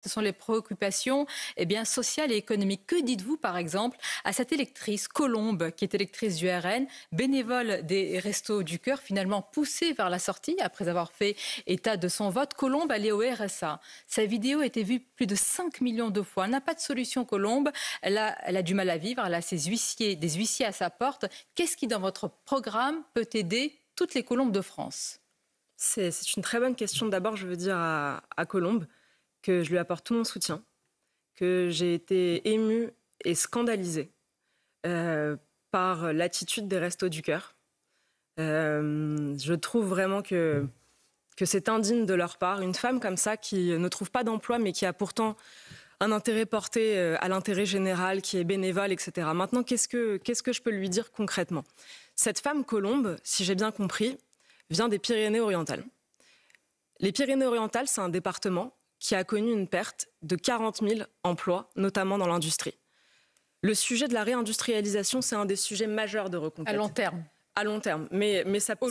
Ce sont les préoccupations sociales et économiques. Que dites-vous, par exemple, à cette électrice, Colombe, qui est électrice du RN, bénévole des Restos du Cœur, finalement poussée vers la sortie après avoir fait état de son vote? Colombe allait au RSA. Sa vidéo a été vue plus de 5 millions de fois. Elle n'a pas de solution, Colombe. Elle a du mal à vivre. Elle a des huissiers à sa porte. Qu'est-ce qui, dans votre programme, peut aider toutes les Colombes de France? C'est une très bonne question. D'abord, je veux dire à Colombe que je lui apporte tout mon soutien, que j'ai été émue et scandalisée par l'attitude des Restos du Cœur. Je trouve vraiment que c'est indigne de leur part. Une femme comme ça qui ne trouve pas d'emploi mais qui a pourtant un intérêt porté à l'intérêt général, qui est bénévole, etc. Maintenant, qu'est-ce que je peux lui dire concrètement? Cette femme Colombe, si j'ai bien compris, vient des Pyrénées-Orientales. Les Pyrénées-Orientales, c'est un département qui a connu une perte de 40 000 emplois, notamment dans l'industrie. Le sujet de la réindustrialisation, c'est un des sujets majeurs de reconquête. À long terme. À long terme, mais ça peut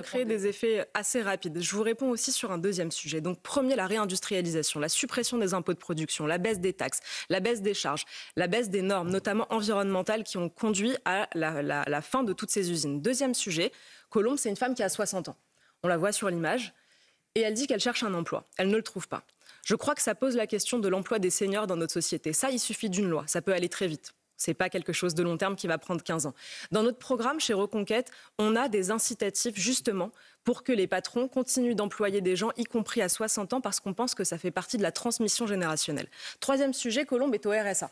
créer des effets assez rapides. Je vous réponds aussi sur un deuxième sujet. Donc, premier, la réindustrialisation, la suppression des impôts de production, la baisse des taxes, la baisse des charges, la baisse des normes, notamment environnementales, qui ont conduit à la fin de toutes ces usines. Deuxième sujet, Colombe, c'est une femme qui a 60 ans. On la voit sur l'image. Et elle dit qu'elle cherche un emploi. Elle ne le trouve pas. Je crois que ça pose la question de l'emploi des seniors dans notre société. Ça, il suffit d'une loi. Ça peut aller très vite. Ce n'est pas quelque chose de long terme qui va prendre 15 ans. Dans notre programme, chez Reconquête, on a des incitatifs justement pour que les patrons continuent d'employer des gens, y compris à 60 ans, parce qu'on pense que ça fait partie de la transmission générationnelle. Troisième sujet, Colombe est au RSA.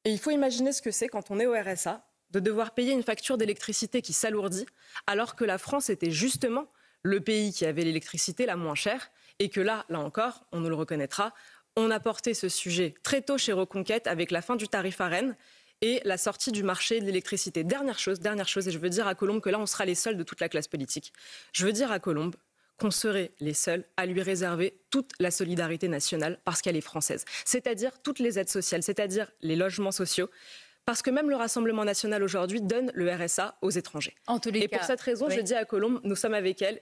Et il faut imaginer ce que c'est quand on est au RSA, de devoir payer une facture d'électricité qui s'alourdit, alors que la France était justement le pays qui avait l'électricité la moins chère, et que là encore, on nous le reconnaîtra, on a porté ce sujet très tôt chez Reconquête avec la fin du tarif ARENH et la sortie du marché de l'électricité. Dernière chose, et je veux dire à Colombe que là, on sera les seuls de toute la classe politique. Je veux dire à Colombe qu'on serait les seuls à lui réserver toute la solidarité nationale parce qu'elle est française. C'est-à-dire toutes les aides sociales, c'est-à-dire les logements sociaux. Parce que même le Rassemblement national aujourd'hui donne le RSA aux étrangers. En tous les cas, pour cette raison, oui. je dis à Colombe, nous sommes avec elle